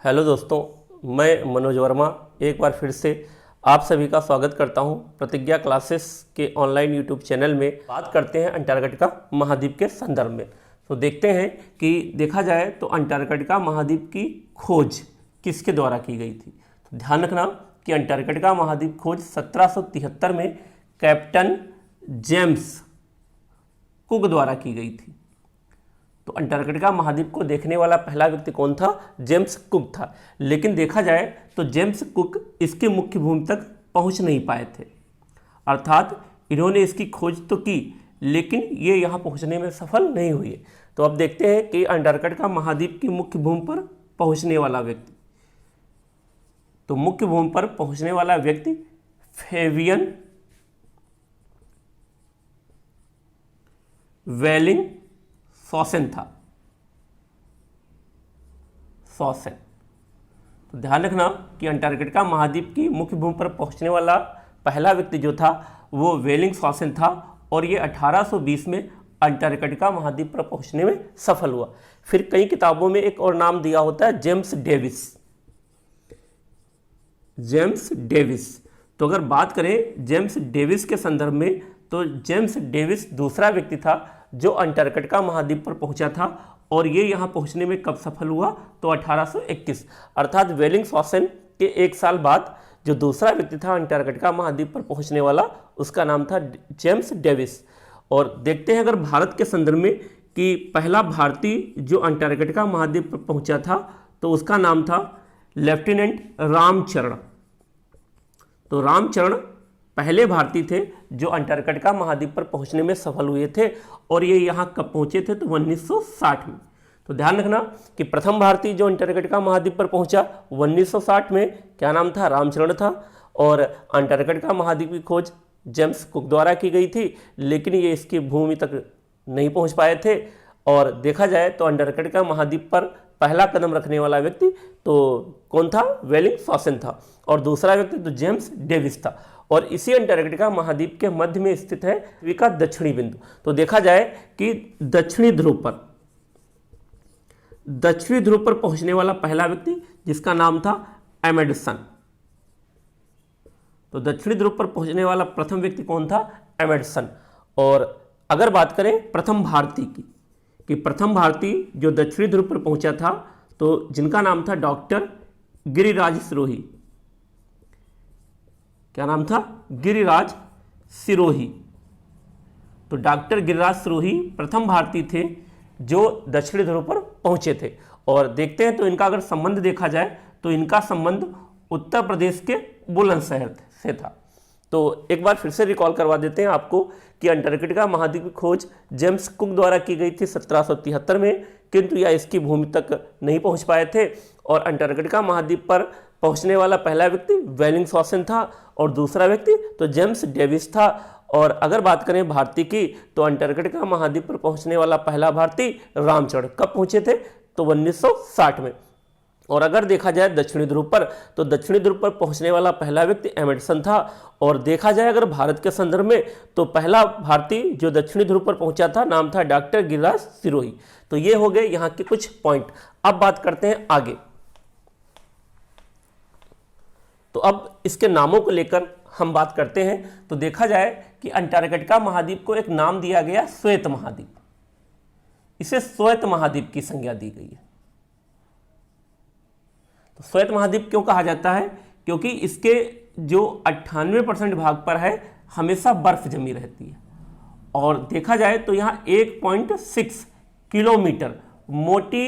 Hello दोस्तों, मैं मनोज वर्मा एक बार फिर से आप सभी का स्वागत करता हूं प्रतिज्ञा क्लासेस के ऑनलाइन यूट्यूब चैनल में। बात करते हैं अंटार्कटिका महाद्वीप के संदर्भ में। तो देखते हैं कि देखा जाए तो अंटार्कटिका महाद्वीप की खोज किसके द्वारा की गई थी। तो ध्यान रखना कि अंटार्कटिका महाद्वीप खोज 1773 में कैप्टन जेम्स कुक द्वारा की गई थी। तो अंटार्कटिका महाद्वीप को देखने वाला पहला व्यक्ति कौन था? जेम्स कुक था। लेकिन देखा जाए तो जेम्स कुक इसके मुख्य भूमि तक पहुंच नहीं पाए थे, अर्थात इन्होंने इसकी खोज तो की लेकिन ये यहाँ पहुंचने में सफल नहीं हुए। तो अब देखते हैं कि अंटार्कटिका महाद्वीप की मुख्य भूमि पर पहुंचने वाला व्यक्ति, तो मुख्य भूमि पर पहुंचने वाला व्यक्ति फेबियन वेलिंग सॉसेन था। सॉसेन। तो ध्यान रखना कि अंटार्कटिका महाद्वीप की मुख्य भूमि पर पहुंचने वाला पहला व्यक्ति जो था वो वेलिंग सॉसेन था और ये 1820 में अंटार्कटिका महाद्वीप पर पहुंचने में सफल हुआ। फिर कई किताबों में एक और नाम दिया होता है जेम्स डेविस। James Davis. तो अगर बात करें जेम्स डेविस के संदर्भ में, तो जेम्स डेविस दूसरा व्यक्ति था जो अंटार्कटिका महाद्वीप पर पहुंचा था और ये यहाँ पहुंचने में कब सफल हुआ? तो 1821, अर्थात वेलिंग सॉसेन के एक साल बाद जो दूसरा व्यक्ति था अंटार्कटिका महाद्वीप पर पहुंचने वाला, उसका नाम था जेम्स डेविस। और देखते हैं अगर भारत के संदर्भ में कि पहला भारतीय जो अंटार्कटिका महाद्वीप पर पहुंचा था तो उसका नाम था लेफ्टिनेंट रामचरण। तो रामचरण पहले भारतीय थे जो अंटार्कटिका महाद्वीप पर पहुंचने में सफल हुए थे और ये यहाँ कब पहुंचे थे? तो 1960 में। तो ध्यान रखना कि प्रथम भारतीय जो अंटार्कटिका महाद्वीप पर पहुंचा 1960 में, क्या नाम था? रामचरण था। और अंटार्कटिका महाद्वीप की खोज जेम्स कुक द्वारा की गई थी लेकिन ये इसकी भूमि तक नहीं पहुँच पाए थे। और देखा जाए तो अंटार्कटिका महाद्वीप पर पहला कदम रखने वाला व्यक्ति तो कौन था? वेलिंग सॉसेन था। और दूसरा व्यक्ति तो जेम्स डेविस था। और इसी अंटार्कटिका महाद्वीप के मध्य में स्थित है पृथ्वी का दक्षिणी बिंदु। तो देखा जाए कि दक्षिणी ध्रुव पर पहुंचने वाला पहला व्यक्ति जिसका नाम था एमेंडसन। तो दक्षिणी ध्रुव पर पहुंचने वाला प्रथम व्यक्ति कौन था? एमेंडसन। और अगर बात करें प्रथम भारतीय की, कि प्रथम भारतीय जो दक्षिणी ध्रुव पर पहुंचा था तो जिनका नाम था डॉक्टर गिरिराज सिरोही। क्या नाम था? गिरिराज सिरोही। तो डॉक्टर गिरिराज सिरोही प्रथम भारतीय थे जो दक्षिणी ध्रुव पर पहुंचे थे। और देखते हैं तो इनका अगर संबंध देखा जाए तो इनका संबंध उत्तर प्रदेश के बुलंदशहर से था। तो एक बार फिर से रिकॉल करवा देते हैं आपको कि अंटार्कटिका महाद्वीप की खोज जेम्स कुक द्वारा की गई थी 1773 में, किंतु यह इसकी भूमि तक नहीं पहुंच पाए थे। और अंटार्कटिका महाद्वीप पर पहुंचने वाला पहला व्यक्ति वेलिंग सॉसेन था और दूसरा व्यक्ति तो जेम्स डेविस था। और अगर बात करें भारतीय की, तो अंटार्कटिका महाद्वीप पर पहुंचने वाला पहला भारतीय रामचरण कब पहुंचे थे? तो 1960 में। और अगर देखा जाए दक्षिणी ध्रुव पर, तो दक्षिणी ध्रुव पर पहुंचने वाला पहला व्यक्ति एमेंडसन था। और देखा जाए अगर भारत के संदर्भ में, तो पहला भारतीय जो दक्षिणी ध्रुव पर पहुंचा था नाम था डॉक्टर गिरिराज सिरोही। तो ये हो गए यहाँ के कुछ पॉइंट। अब बात करते हैं आगे। तो अब इसके नामों को लेकर हम बात करते हैं। तो देखा जाए कि अंटार्कटिका महाद्वीप को एक नाम दिया गया श्वेत महाद्वीप। इसे श्वेत महाद्वीप की संज्ञा दी गई है। तो श्वेत महाद्वीप क्यों कहा जाता है? क्योंकि इसके जो 98% भाग पर है हमेशा बर्फ जमी रहती है। और देखा जाए तो यहाँ 1.6 किलोमीटर मोटी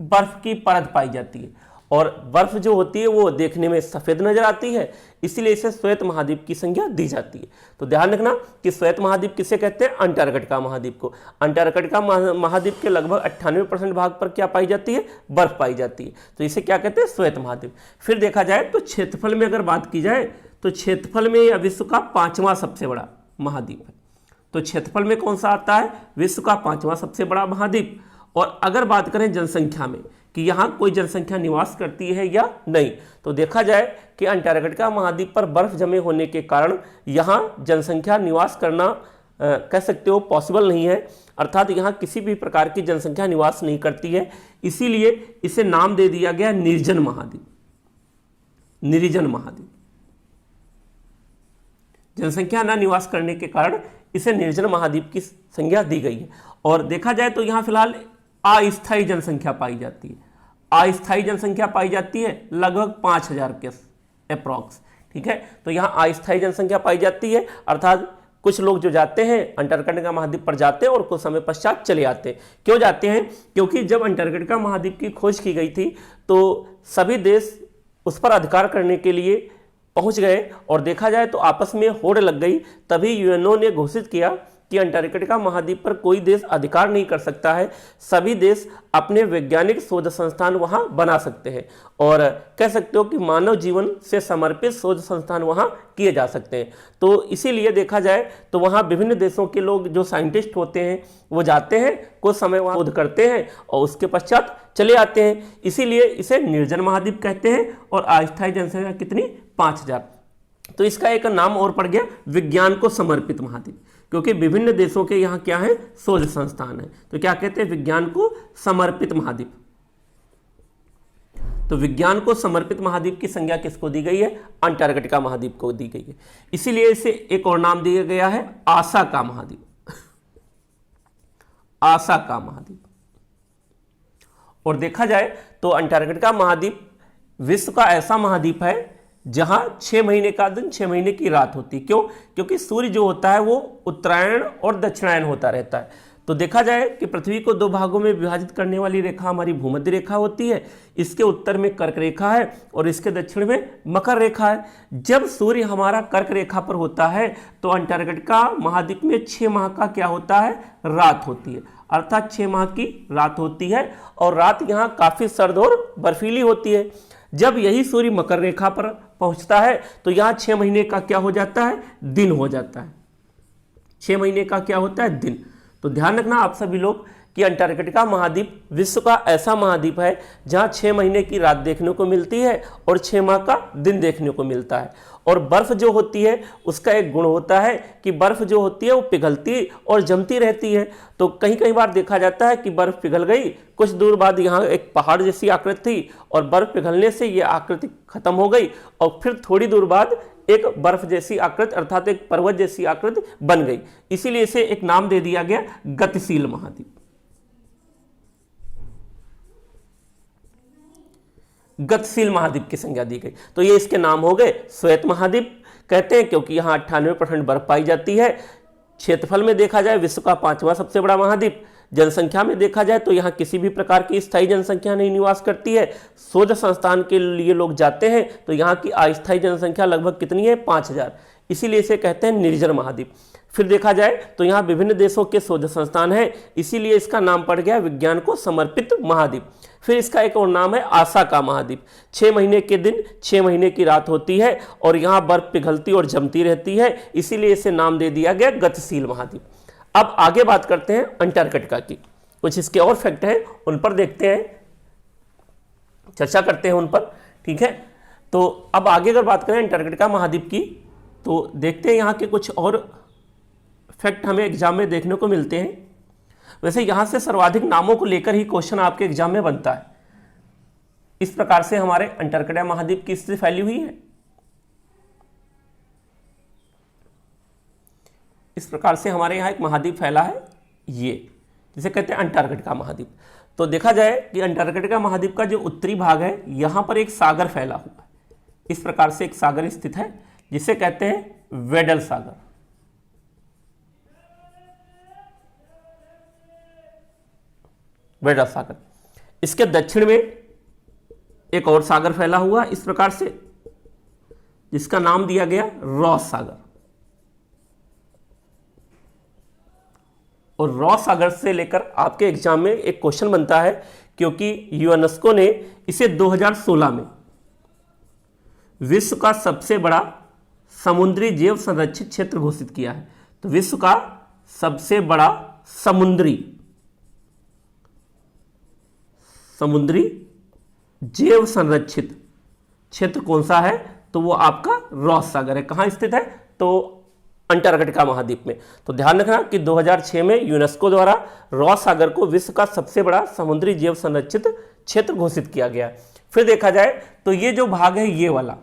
बर्फ की परत पाई जाती है और बर्फ जो होती है वो देखने में सफ़ेद नजर आती है, इसीलिए इसे श्वेत महाद्वीप की संज्ञा दी जाती है। तो ध्यान रखना कि श्वेत महाद्वीप किसे कहते हैं? अंटार्कटिका महाद्वीप को। अंटार्कटिका महाद्वीप के लगभग 98% भाग पर क्या पाई जाती है? बर्फ पाई जाती है। तो इसे क्या कहते हैं? श्वेत महाद्वीप। फिर देखा जाए तो क्षेत्रफल में अगर बात की जाए तो क्षेत्रफल में यह विश्व का 5वां सबसे बड़ा महाद्वीप है। तो क्षेत्रफल में कौन सा आता है? विश्व का 5वां सबसे बड़ा महाद्वीप। और अगर बात करें जनसंख्या में कि यहाँ कोई जनसंख्या निवास करती है या नहीं, तो देखा जाए कि अंटार्कटिका महाद्वीप पर बर्फ जमे होने के कारण यहाँ जनसंख्या निवास करना कह सकते हो पॉसिबल नहीं है, अर्थात यहाँ किसी भी प्रकार की जनसंख्या निवास नहीं करती है, इसीलिए इसे नाम दे दिया गया निर्जन महाद्वीप। निर्जन महाद्वीप, जनसंख्या न निवास करने के कारण इसे निर्जन महाद्वीप की संज्ञा दी गई है। और देखा जाए तो यहाँ फिलहाल अस्थायी जनसंख्या पाई जाती है। अस्थायी जनसंख्या पाई जाती है लगभग 5000 के अप्रॉक्स, ठीक है। तो यहाँ अस्थायी जनसंख्या पाई जाती है, अर्थात कुछ लोग जो जाते हैं अंटार्कटिका महाद्वीप पर जाते हैं और कुछ समय पश्चात चले आते हैं। क्यों जाते हैं? क्योंकि जब अंटार्कटिका महाद्वीप की खोज की गई थी तो सभी देश उस पर अधिकार करने के लिए पहुंच गए और देखा जाए तो आपस में होड़ लग गई। तभी यूएनओ ने घोषित किया कि अंटार्कटिका महाद्वीप पर कोई देश अधिकार नहीं कर सकता है, सभी देश अपने वैज्ञानिक शोध संस्थान वहां बना सकते हैं और कह सकते हो कि मानव जीवन से समर्पित शोध संस्थान वहां किए जा सकते हैं। तो इसीलिए देखा जाए तो वहां विभिन्न देशों के लोग जो साइंटिस्ट होते हैं वो जाते हैं, कुछ समय वहां शोध करते हैं और उसके पश्चात चले आते हैं। इसीलिए इसे निर्जन महाद्वीप कहते हैं। और अस्थायी जनसंख्या कितनी? 5000। तो इसका एक नाम और पड़ गया विज्ञान को समर्पित महाद्वीप, क्योंकि विभिन्न देशों के यहाँ क्या है? शोध संस्थान है। तो क्या कहते हैं? विज्ञान को समर्पित महाद्वीप। तो विज्ञान को समर्पित महाद्वीप की संज्ञा किसको दी गई है? अंटार्कटिका महाद्वीप को दी गई है। इसीलिए इसे एक और नाम दिया गया है आशा का महाद्वीप। आशा का महाद्वीप। और देखा जाए तो अंटार्कटिका महाद्वीप विश्व का ऐसा महाद्वीप है जहां 6 महीने का दिन 6 महीने की रात होती। क्यों? क्योंकि सूर्य जो होता है वो उत्तरायण और दक्षिणायन होता रहता है। तो देखा जाए कि पृथ्वी को 2 भागों में विभाजित करने वाली रेखा हमारी भूमध्य रेखा होती है। इसके उत्तर में कर्क रेखा है और इसके दक्षिण में मकर रेखा है। जब सूर्य हमारा कर्क रेखा पर होता है तो अंटार्कटिका महाद्वीप में 6 माह का क्या होता है? रात होती है, अर्थात 6 माह की रात होती है और रात यहाँ काफी सर्द और बर्फीली होती है। जब यही सूर्य मकर रेखा पर पहुंचता है तो यहाँ 6 महीने का क्या हो जाता है? दिन हो जाता है। 6 महीने का क्या होता है? दिन। तो ध्यान रखना आप सभी लोग कि अंटार्कटिका महाद्वीप विश्व का ऐसा महाद्वीप है जहाँ 6 महीने की रात देखने को मिलती है और 6 माह का दिन देखने को मिलता है। और बर्फ जो होती है उसका एक गुण होता है कि बर्फ जो होती है वो पिघलती और जमती रहती है। तो कहीं कहीं बार देखा जाता है कि बर्फ पिघल गई, कुछ दूर बाद यहाँ एक पहाड़ जैसी आकृति थी और बर्फ पिघलने से ये आकृति खत्म हो गई और फिर थोड़ी दूर बाद एक बर्फ जैसी आकृति अर्थात एक पर्वत जैसी आकृति बन गई। इसीलिए इसे एक नाम दे दिया गया गतिशील महाद्वीप। गतिशील महाद्वीप की संज्ञा दी गई। तो ये इसके नाम हो गए। श्वेत महाद्वीप कहते हैं क्योंकि यहाँ 98% बर्फ पाई जाती है। क्षेत्रफल में देखा जाए विश्व का 5वां सबसे बड़ा महाद्वीप। जनसंख्या में देखा जाए तो यहाँ किसी भी प्रकार की स्थायी जनसंख्या नहीं निवास करती है। शोध संस्थान के लिए लोग जाते हैं तो यहाँ की अस्थायी जनसंख्या लगभग कितनी है? 5000। इसीलिए इसे कहते हैं निर्जन महाद्वीप। फिर देखा जाए तो यहाँ विभिन्न देशों के शोध संस्थान हैं, इसीलिए इसका नाम पड़ गया विज्ञान को समर्पित महाद्वीप। फिर इसका एक और नाम है आशा का महाद्वीप। 6 महीने के दिन 6 महीने की रात होती है और यहाँ बर्फ पिघलती और जमती रहती है, इसीलिए इसे नाम दे दिया गया गतिशील महाद्वीप। अब आगे बात करते हैं अंटार्कटिका की। कुछ इसके और फैक्ट हैं, उन पर देखते हैं, चर्चा करते हैं उन पर, ठीक है। तो अब आगे अगर बात करें अंटार्कटिका महाद्वीप की तो देखते हैं यहाँ के कुछ और फैक्ट हमें एग्जाम में देखने को मिलते हैं। वैसे यहां से सर्वाधिक नामों को लेकर ही क्वेश्चन आपके एग्जाम में बनता है। इस प्रकार से हमारे अंटार्कटिका महाद्वीप की स्थिति फैली हुई है। इस प्रकार से हमारे यहाँ एक महाद्वीप फैला है, ये जिसे कहते हैं अंटार्कटिका महाद्वीप। तो देखा जाए कि अंटार्कटिका महाद्वीप का जो उत्तरी भाग है यहां पर एक सागर फैला हुआ है। इस प्रकार से एक सागर स्थित है जिसे कहते हैं वेडल सागर। वेडल सागर। इसके दक्षिण में एक और सागर फैला हुआ इस प्रकार से, जिसका नाम दिया गया रॉस सागर। और रॉस सागर से लेकर आपके एग्जाम में एक क्वेश्चन बनता है, क्योंकि यूनेस्को ने इसे 2016 में विश्व का सबसे बड़ा समुद्री जैव संरक्षित क्षेत्र घोषित किया है। तो विश्व का सबसे बड़ा समुद्री जैव संरक्षित क्षेत्र कौन सा है? तो वो आपका रॉस सागर है। कहाँ स्थित है? तो अंटार्कटिका महाद्वीप में। तो ध्यान रखना कि 2006 में यूनेस्को द्वारा रॉस सागर को विश्व का सबसे बड़ा समुद्री जीव संरक्षित क्षेत्र घोषित किया गया। फिर देखा जाए तो ये जो भाग है ये वाला,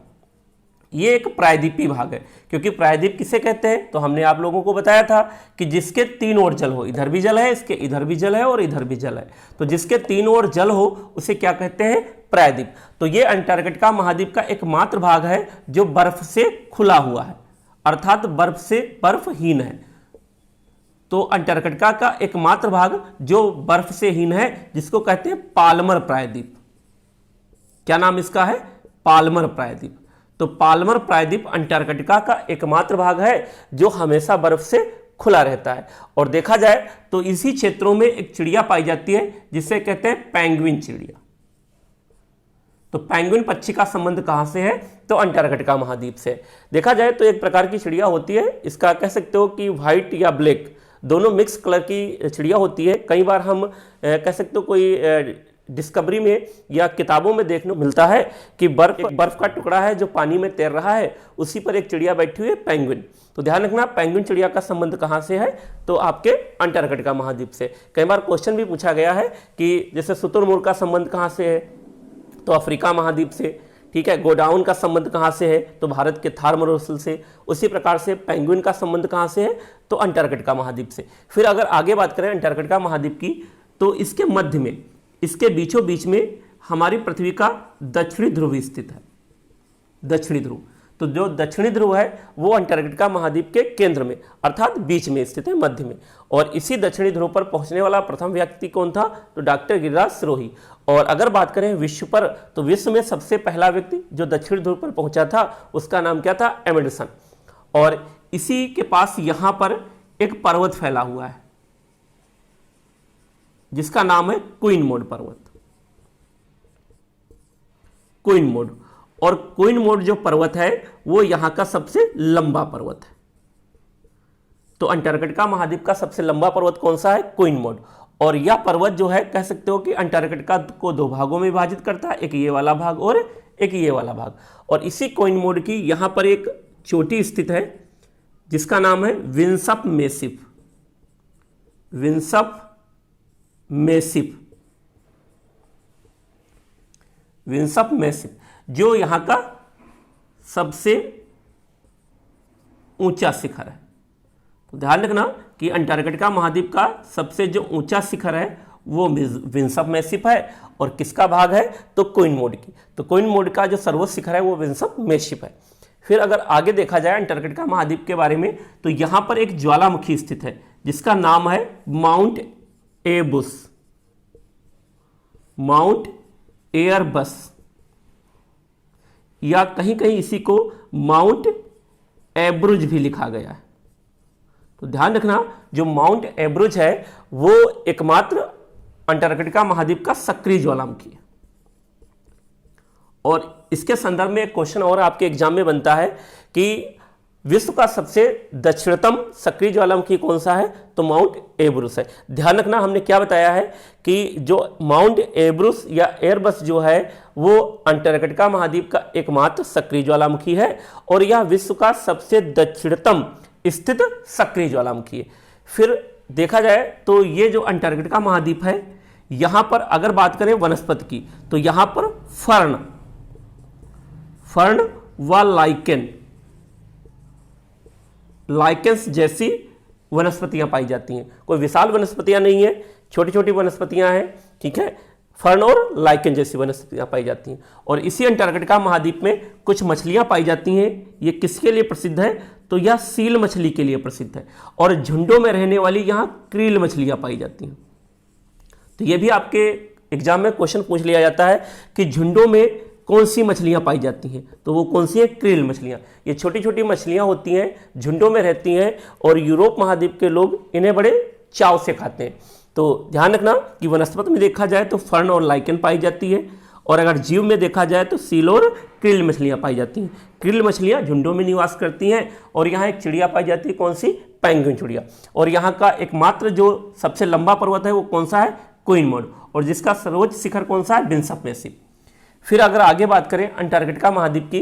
ये एक प्रायद्वीपीय भाग है, क्योंकि प्रायद्वीप किसे कहते हैं तो हमने आप लोगों को बताया था कि जिसके तीन ओर जल हो, इधर भी जल है, इसके इधर भी जल है और इधर भी जल है, तो जिसके तीन ओर जल हो उसे क्या कहते हैं, प्रायद्वीप। तो ये अंटार्कटिका महाद्वीप का एकमात्र भाग है जो बर्फ से खुला हुआ है, अर्थात बर्फ से बर्फहीन है। तो अंटार्कटिका का एकमात्र भाग जो बर्फ से हीन है जिसको कहते हैं पाल्मर प्रायद्वीप। क्या नाम इसका है, पाल्मर प्रायद्वीप। तो पाल्मर प्रायद्वीप अंटार्कटिका का एकमात्र भाग है जो हमेशा बर्फ से खुला रहता है। और देखा जाए तो इसी क्षेत्रों में एक चिड़िया पाई जाती है जिसे कहते हैं पेंगुइन चिड़िया। तो पेंगुइन पक्षी का संबंध कहां से है, तो अंटार्कटिका महाद्वीप से। देखा जाए तो एक प्रकार की चिड़िया होती है, इसका कह सकते हो कि व्हाइट या ब्लैक दोनों मिक्स कलर की चिड़िया होती है। कई बार हम कह सकते हो कोई डिस्कवरी में या किताबों में देखने को मिलता है कि बर्फ का टुकड़ा है जो पानी में तैर रहा है, उसी पर एक चिड़िया बैठी हुई है, पेंगुइन। तो ध्यान रखना पेंगुइन चिड़िया का संबंध कहां से है, तो आपके अंटार्कटिका महाद्वीप से। कई बार क्वेश्चन भी पूछा गया है कि जैसे शुतुरमुर्ग का संबंध कहां से है, तो अफ्रीका महाद्वीप से। ठीक है, गोडाउन का संबंध कहां से है, तो भारत के थार मरुस्थल से। उसी प्रकार से पेंगुइन का संबंध कहां से है, तो अंटार्कटिका महाद्वीप से। फिर अगर आगे बात करें अंटार्कटिका महाद्वीप की, तो इसके मध्य में, इसके बीचों बीच में हमारी पृथ्वी का दक्षिणी ध्रुव स्थित है, दक्षिणी ध्रुव। तो जो दक्षिणी ध्रुव है वो अंटार्कटिका महाद्वीप के केंद्र में अर्थात बीच में स्थित है, मध्य में। और इसी दक्षिणी ध्रुव पर पहुंचने वाला प्रथम व्यक्ति कौन था, तो डॉक्टर गिरिराज सिरोही। और अगर बात करें विश्व पर, तो विश्व में सबसे पहला व्यक्ति जो दक्षिणी ध्रुव पर पहुंचा था उसका नाम क्या था, एमिंडसन। और इसी के पास यहां पर एक पर्वत फैला हुआ है जिसका नाम है क्वीनमोड पर्वत, क्वीनमोड। और क्वीनमोड जो पर्वत है वो यहां का सबसे लंबा पर्वत है। तो अंटार्कटिका महाद्वीप का सबसे लंबा पर्वत कौन सा है, क्वीनमोड। और यह पर्वत जो है कह सकते हो कि अंटार्कटिका को दो भागों में विभाजित करता है, एक ये वाला भाग और एक ये वाला भाग। और इसी क्वीनमोड की यहां पर एक चोटी स्थित है जिसका नाम है विंसप मेसिफ, विंसप मेसिफ, विंसप मेसिफ, जो यहां का सबसे ऊंचा शिखर है। तो ध्यान रखना कि अंटार्कटिका महाद्वीप का सबसे जो ऊंचा शिखर है वो विंसप मेसिफ है। और किसका भाग है, तो क्वीनमोड की। तो क्वीनमोड का जो सर्वोच्च शिखर है वो विंसप मेसिफ है। फिर अगर आगे देखा जाए अंटार्कटिका महाद्वीप के बारे में, तो यहां पर एक ज्वालामुखी स्थित है जिसका नाम है माउंट एबुस, माउंट एयरबस, या कहीं कहीं इसी को माउंट एब्रुज भी लिखा गया है। तो ध्यान रखना जो माउंट एब्रुज है वो एकमात्र अंटार्कटिका महाद्वीप का सक्रिय ज्वालामुखी है। और इसके संदर्भ में एक क्वेश्चन और आपके एग्जाम में बनता है कि विश्व का सबसे दक्षिणतम सक्रिय ज्वालामुखी कौन सा है, तो माउंट एब्रुस है। ध्यान रखना हमने क्या बताया है कि जो माउंट एब्रुस या एयरबस जो है वो अंटार्कटिका महाद्वीप का एकमात्र सक्रिय ज्वालामुखी है और यह विश्व का सबसे दक्षिणतम स्थित सक्रिय ज्वालामुखी है। फिर देखा जाए तो ये जो अंटार्कटिका महाद्वीप है यहां पर अगर बात करें वनस्पति की, तो यहां पर फर्न व लाइकेंस जैसी वनस्पतियां पाई जाती हैं। कोई विशाल वनस्पतियां नहीं है, छोटी छोटी वनस्पतियां हैं। ठीक है, फर्न और लाइकेन जैसी वनस्पतियां पाई जाती हैं। और इसी अंटार्कटिका महाद्वीप में कुछ मछलियां पाई जाती हैं। ये किसके लिए प्रसिद्ध है, तो यह सील मछली के लिए प्रसिद्ध है। और झुंडों में रहने वाली यहां क्रील मछलियां पाई जाती हैं। तो ये भी आपके एग्जाम में क्वेश्चन पूछ लिया जाता है कि झुंडों में कौन सी मछलियां पाई जाती हैं, तो वो कौन सी है, क्रील मछलियां। ये छोटी छोटी मछलियां होती हैं, झुंडों में रहती हैं और यूरोप महाद्वीप के लोग इन्हें बड़े चाव से खाते हैं। तो ध्यान रखना कि वनस्पति में देखा जाए तो फर्न और लाइकेन पाई जाती है, और अगर जीव में देखा जाए तो सील और क्रील मछलियां पाई जाती हैं। क्रील मछलियां झुंडों में निवास करती हैं। और यहाँ एक चिड़िया पाई जाती है, कौन सी, पेंगुइन चिड़िया। और यहाँ का एकमात्र जो सबसे लंबा पर्वत है वो कौन सा है, क्वीनमोड, और जिसका सर्वोच्च शिखर कौन सा है, विंसप मेसिफ। फिर अगर आगे बात करें अंटार्कटिका महाद्वीप की,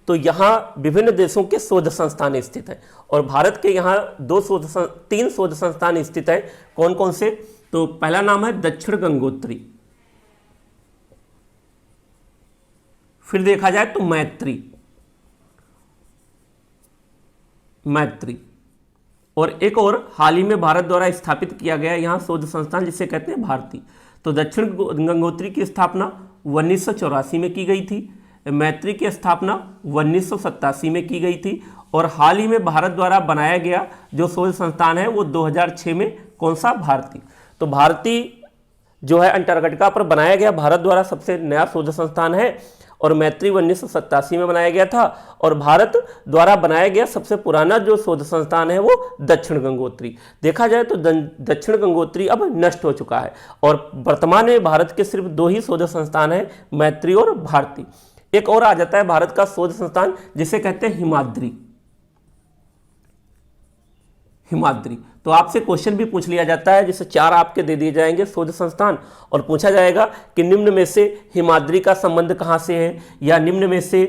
तो यहाँ विभिन्न देशों के शोध संस्थान स्थित हैं और भारत के यहाँ 3 शोध संस्थान स्थित हैं। कौन कौन से? तो पहला नाम है दक्षिण गंगोत्री, फिर देखा जाए तो मैत्री और एक और हाल ही में भारत द्वारा स्थापित किया गया यहाँ शोध संस्थान जिसे कहते हैं भारती। तो दक्षिण गंगोत्री की स्थापना 1984 में की गई थी, मैत्री की स्थापना 1987 में की गई थी और हाल ही में भारत द्वारा बनाया गया जो शोध संस्थान है वो 2006 में कौन सा? भारती। तो भारती जो है अंटार्कटिका पर बनाया गया भारत द्वारा सबसे नया शोध संस्थान है और मैत्री 1987 में बनाया गया था और भारत द्वारा बनाया गया सबसे पुराना जो शोध संस्थान है वो दक्षिण गंगोत्री। देखा जाए तो दक्षिण गंगोत्री अब नष्ट हो चुका है और वर्तमान में भारत के सिर्फ 2 ही शोध संस्थान है, मैत्री और भारती। एक और आ जाता है भारत का शोध संस्थान जिसे कहते हैं हिमाद्री। तो आपसे क्वेश्चन भी पूछ लिया जाता है जिसे 4 आपके दे दिए जाएंगे शोध संस्थान और पूछा जाएगा कि निम्न में से हिमाद्री का संबंध कहाँ से है या निम्न में से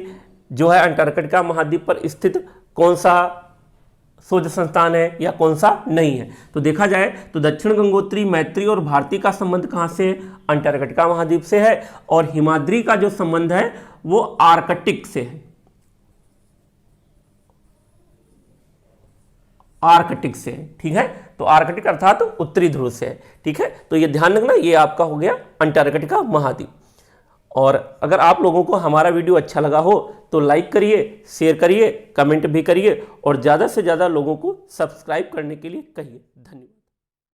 जो है अंटार्कटिका महाद्वीप पर स्थित कौन सा शोध संस्थान है या कौन सा नहीं है। तो देखा जाए तो दक्षिण गंगोत्री, मैत्री और भारती का संबंध कहाँ से है? अंटार्कटिका महाद्वीप से है और हिमाद्री का जो संबंध है वो आर्कटिक से है, आर्कटिक से है। ठीक है, तो आर्कटिक अर्थात उत्तरी ध्रुव से है। ठीक है, तो ये ध्यान रखना, ये आपका हो गया अंटार्कटिका महाद्वीप। और अगर आप लोगों को हमारा वीडियो अच्छा लगा हो तो लाइक करिए, शेयर करिए, कमेंट भी करिए और ज़्यादा से ज़्यादा लोगों को सब्सक्राइब करने के लिए कहिए। धन्यवाद।